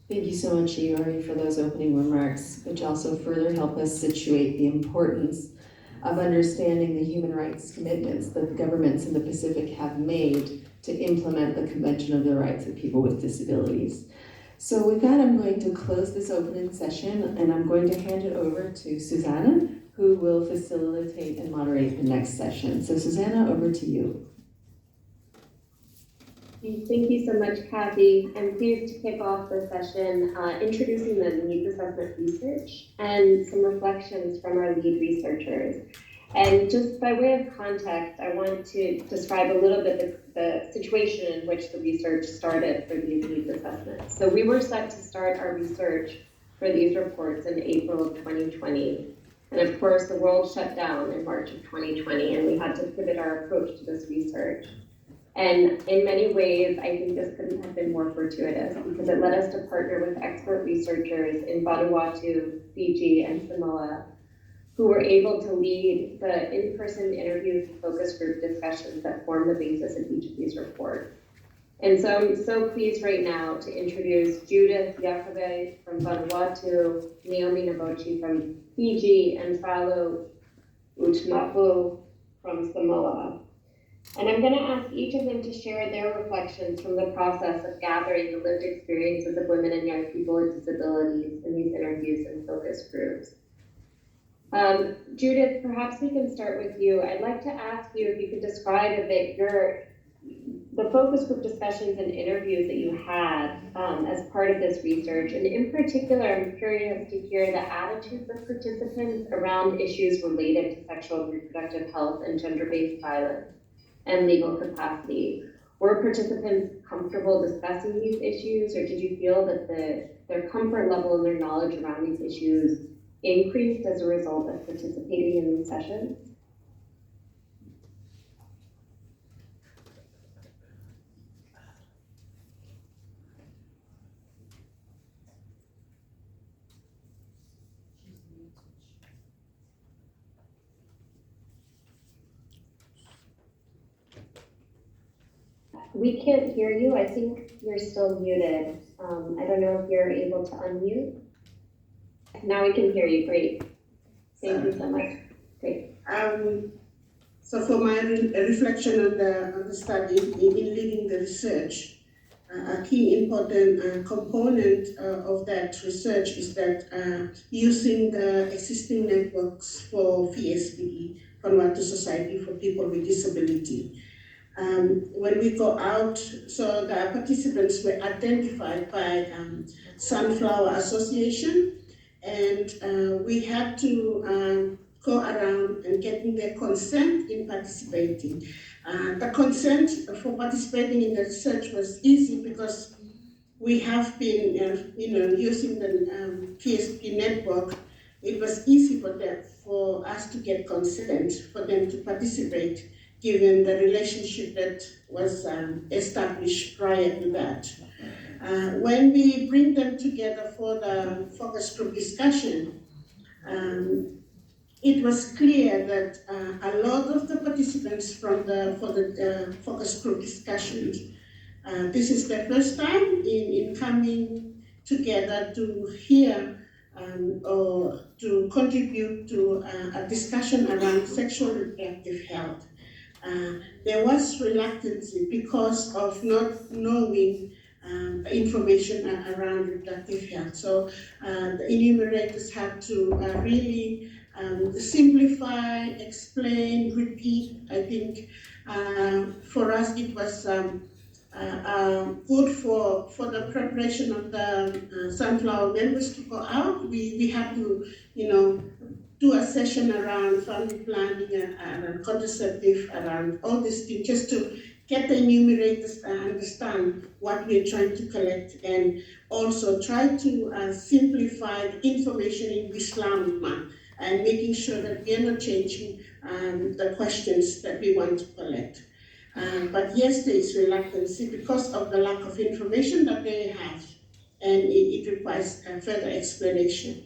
Thank you so much, Iori, for those opening remarks, which also further help us situate the importance of understanding the human rights commitments that the governments in the Pacific have made to implement the Convention of the Rights of People with Disabilities. So with that, I'm going to close this opening session, and I'm going to hand it over to Susanna, who will facilitate and moderate the next session. So Susanna, over to you. Thank you so much, Kathy. I'm pleased to kick off the session introducing the needs assessment research and some reflections from our lead researchers. And just by way of context, I want to describe a little bit the situation in which the research started for these needs assessments. So we were set to start our research for these reports in April of 2020. And of course, the world shut down in March of 2020, and we had to pivot our approach to this research. And in many ways, I think this couldn't have been more fortuitous because it led us to partner with expert researchers in Vanuatu, Fiji, and Samoa, who were able to lead the in-person interviews and focus group discussions that form the basis of each of these reports. And so I'm so pleased right now to introduce Judith Yakabe from Vanuatu, Naomi Nobochi from Fiji, and Falo Utmapu from Samoa. And I'm going to ask each of them to share their reflections from the process of gathering the lived experiences of women and young people with disabilities in these interviews and focus groups. Judith, perhaps we can start with you. I'd like to ask you if you could describe a bit the focus group discussions and interviews that you had as part of this research. And in particular, I'm curious to hear the attitudes of participants around issues related to sexual and reproductive health and gender-based violence and legal capacity. Were participants comfortable discussing these issues, or did you feel that their comfort level and their knowledge around these issues increased as a result of participating in these sessions? We can't hear you. I think you're still muted. I don't know if you're able to unmute. Now we can hear you. Great. Thank you so much. Great. So for my reflection on the study in leading the research, a key important component of that research is that using the existing networks for VSBE, Vanuatu Society for People with Disability. When we go out, so the participants were identified by Sunflower Association, and we had to go around and getting their consent in participating. The consent for participating in the research was easy because we have been using the PSP network. It was easy for us to get consent for them to participate, given the relationship that was established prior to that. When we bring them together for the focus group discussion, it was clear that a lot of the participants for the focus group discussions, this is the first time in coming together to hear or to contribute to a discussion around sexual reproductive health. There was reluctance because of not knowing information around reproductive health. So the enumerators had to really simplify, explain, repeat. I think for us it was good for the preparation of the Sunflower members to go out. We had to, do a session around family planning and contraceptive, around all these things, just to get the enumerators to understand what we're trying to collect, and also try to simplify the information in Islam and making sure that we're not changing the questions that we want to collect. But yes, there is reluctance because of the lack of information that they have, and it requires further explanation.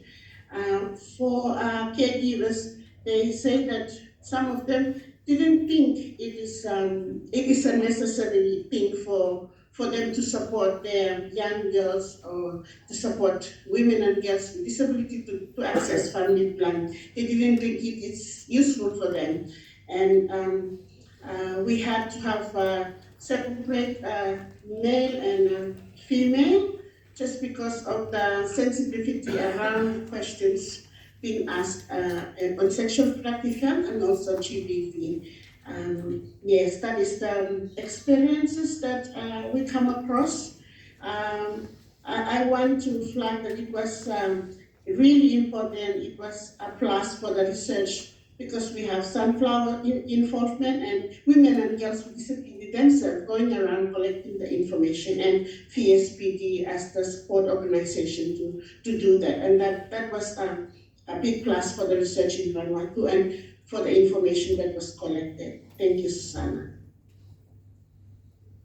For caregivers, they say that some of them didn't think it is a necessary thing for for them to support their young girls or to support women and girls with disability to access family plan. They didn't think it's useful for them. And we had to have separate male and female just because of the sensitivity around the questions being asked on sexual reproductive health and also GBV. Yes, that is the experiences that we come across. I want to flag that it was really important. It was a plus for the research because we have sunflower involvement and women and girls with disability themselves going around collecting the information and PSPD as the support organization to do that. And that was a big plus for the research in Vanuatu and for the information that was collected. Thank you, Susanna.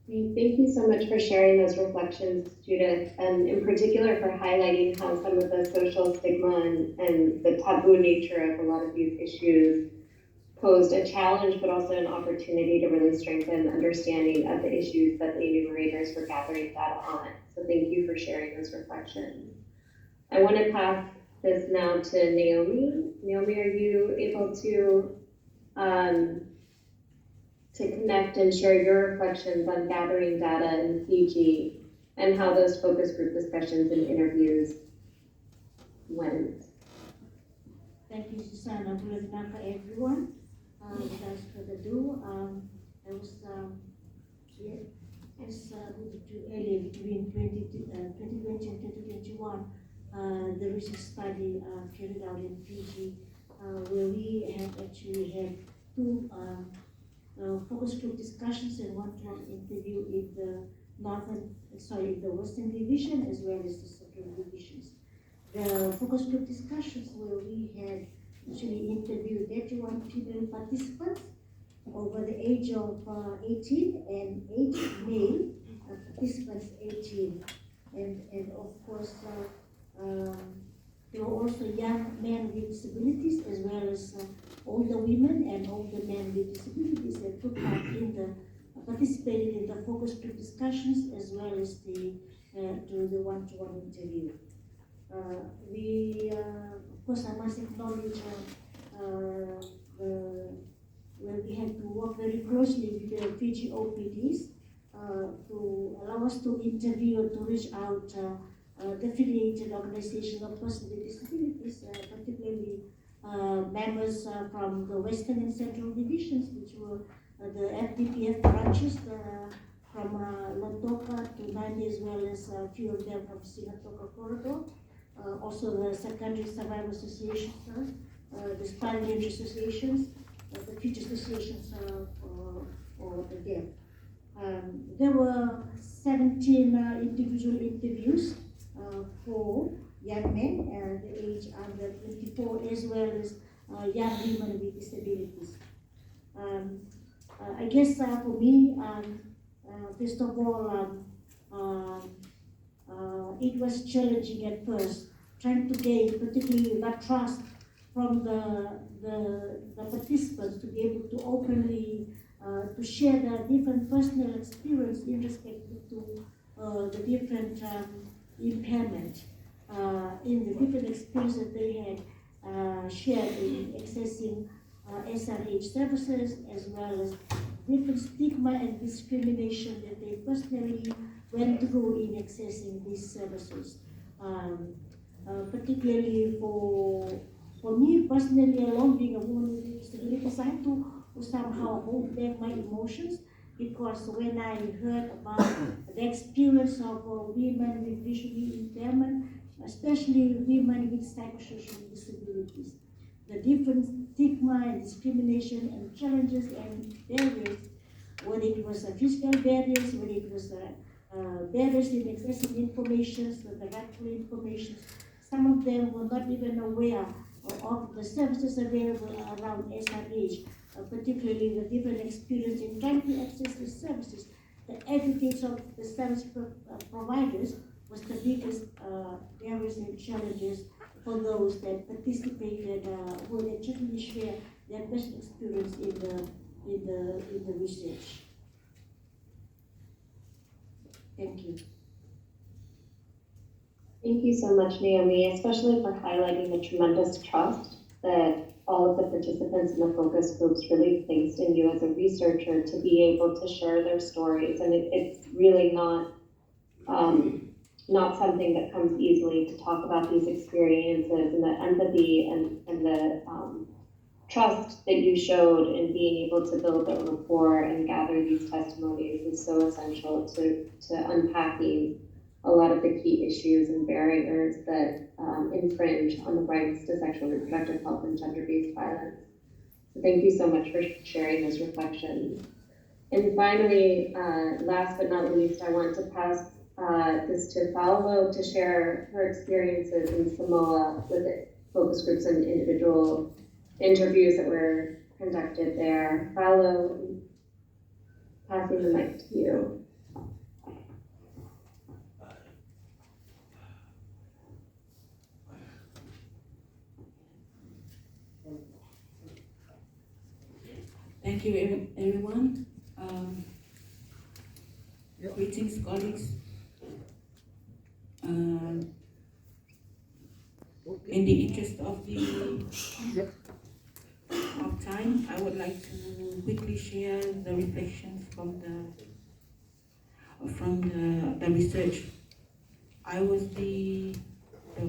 Thank you so much for sharing those reflections, Judith, and in particular for highlighting how some of the social stigma and the taboo nature of a lot of these issues posed a challenge, but also an opportunity to really strengthen understanding of the issues that the enumerators were gathering data on. So thank you for sharing those reflections. I want to pass this now to Naomi. Naomi, are you able to connect and share your reflections on gathering data in Fiji and how those focus group discussions and interviews went? Thank you, Susanna. Good evening, everyone. Without further ado, I was as alluded to earlier, between 2020 and 2021, the research study carried out in Fiji, where we have actually had two focus group discussions and one-to-one interview in the Western Division as well as the Central Divisions. The focus group discussions where we had actually interviewed 81 female participants over the age of 18 and 8 male participants 18. And of course, there were also young men with disabilities as well as older women and older men with disabilities that took part in participated in the focus group discussions as well as the one-to-one interview. Of course, I must acknowledge where we had to work very closely with the Fiji OPDs to allow us to interview and to reach out the affiliated organizations of persons with disabilities, particularly members from the Western and Central Divisions, which were the FDPF branches from Lontoka to Nadi, as well as a few of them from Sigatoka Corridor. Also the Secondary Survival Associations, the Spinal Injury Associations, the Future Associations for the Deaf. There were 17 individual interviews for young men the age under 24, as well as young women with disabilities. I guess for me, first of all, it was challenging at first, trying to gain particularly that trust from the participants to be able to openly to share their different personal experience in respect to the different impairment in the different experiences that they had shared in accessing SRH services, as well as different stigma and discrimination that they personally went through in accessing these services. Particularly for me personally, alone being a woman with disabilities, I had to somehow hold back my emotions, because when I heard about the experience of women with visually impairment, especially women with psychosocial disabilities, the different stigma and discrimination and challenges and barriers, whether it was physical barriers, whether it was barriers in accessing information, the rightful information. Some of them were not even aware of the services available around SRH, particularly the different experience in trying to access the services. The educates of the service providers was the biggest barriers and challenges for those that participated, who would actually share their best experience in the research. Thank you. Thank you so much, Naomi, especially for highlighting the tremendous trust that all of the participants in the focus groups really placed in you as a researcher to be able to share their stories. And it's really not something that comes easily to talk about these experiences, and the empathy and the trust that you showed in being able to build the rapport and gather these testimonies is so essential to unpacking a lot of the key issues and barriers that infringe on the rights to sexual and reproductive health and gender-based violence. So thank you so much for sharing those reflections. And finally, last but not least, I want to pass this to Paulo to share her experiences in Samoa with focus groups and individual interviews that were conducted there. Paulo, passing the mic to you. Thank you, everyone. Greetings, colleagues. In the interest of time, I would like to quickly share the reflections from the research. I was the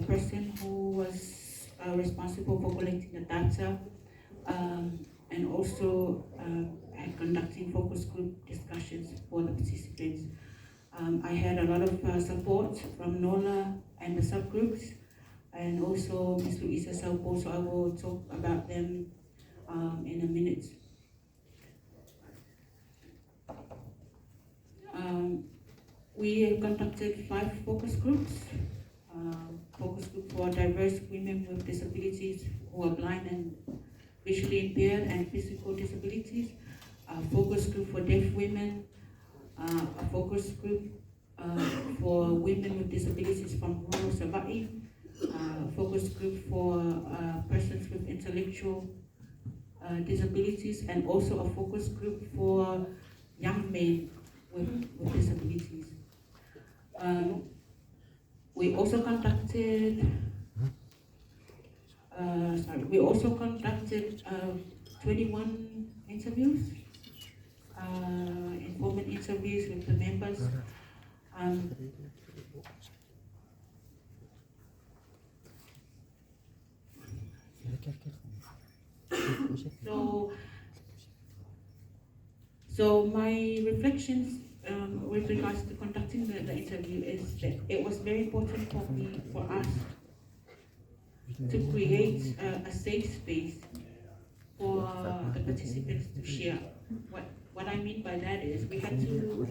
person who was responsible for collecting the data and also conducting focus group discussions for the participants. I had a lot of support from NOLA and the subgroups, and also Ms. Luisa Salpo, so I will talk about them in a minute. We have conducted 5 focus groups. Focus group for diverse women with disabilities who are blind and visually impaired and physical disabilities, a focus group for deaf women, a focus group for women with disabilities from rural Sabai, a focus group for persons with intellectual disabilities, and also a focus group for young men with disabilities. We also conducted 21 interviews, informant interviews with the members. So my reflections with regards to conducting the interview is that it was very important for us to create a safe space for the participants to share. What I mean by that is we had to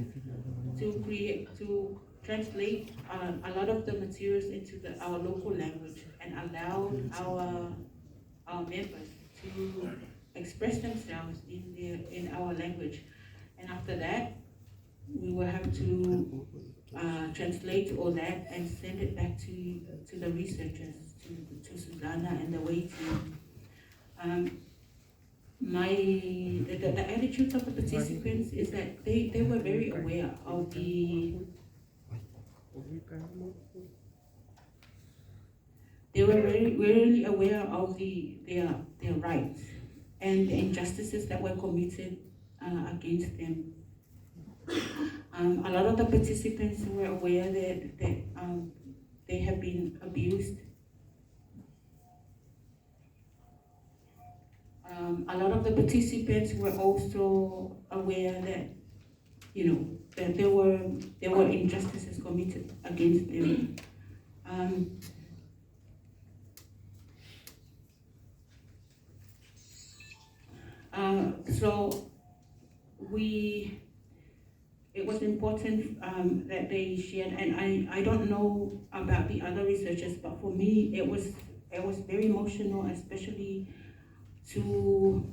translate a lot of the materials into our local language and allow our members to express themselves in our language. And after that, we will have to translate all that and send it back to the researchers, to Susanna and the WAY team. The attitudes of the participants is that they were very aware of really aware of their rights and the injustices that were committed against them. A lot of the participants were aware that they have been abused. A lot of the participants were also aware that, that there were injustices committed against them. So it was important that they shared, and I don't know about the other researchers, but for me it was very emotional, especially to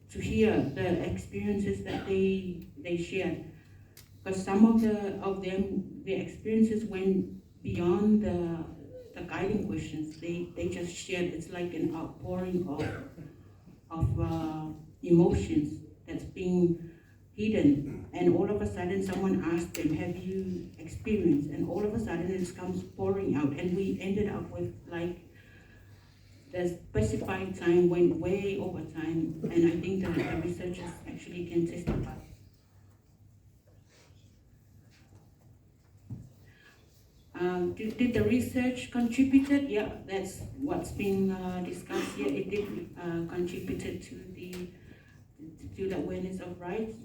hear the experiences that they shared, because some of them their experiences went beyond the guiding questions. They just shared. It's like an outpouring of emotions that's being hidden, and all of a sudden someone asked them, have you experienced? And all of a sudden it comes pouring out, and we ended up with like the specified time went way over time, and I think that the researchers actually can testify. Did the research contributed? Yeah, that's what's been discussed here. It did contributed to the awareness of rights.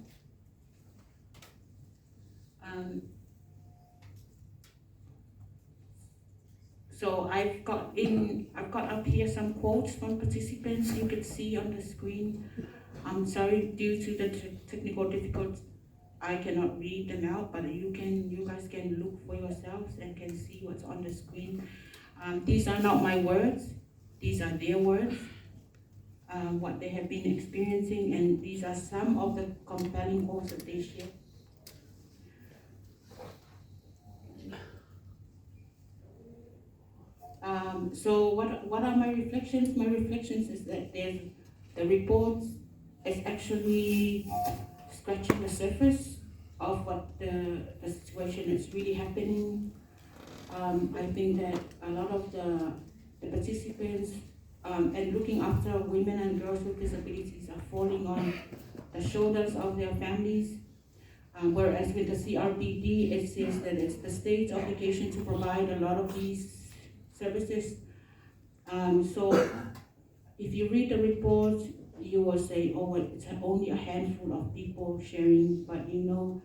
So I've got up here some quotes from participants. You can see on the screen. I'm sorry, due to the technical difficulties, I cannot read them out, but you guys can look for yourselves and can see what's on the screen. These are not my words, these are their words, what they have been experiencing, and these are some of the compelling quotes that they share. So what are my reflections? My reflections is that the report is actually scratching the surface of what the situation is really happening. I think that a lot of the participants and looking after women and girls with disabilities are falling on the shoulders of their families. Whereas with the CRPD, it says that it's the state's obligation to provide a lot of these services. So if you read the report, you will say, oh, it's only a handful of people sharing, but you know,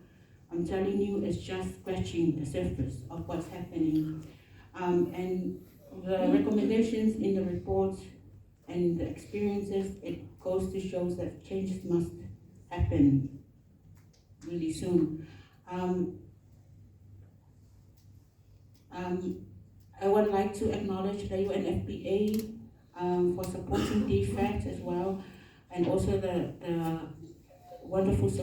I'm telling you, it's just scratching the surface of what's happening. And the recommendations in the report and the experiences, it goes to show that changes must happen really soon. I would like to acknowledge the UNFPA for supporting DFAT as well, and also the wonderful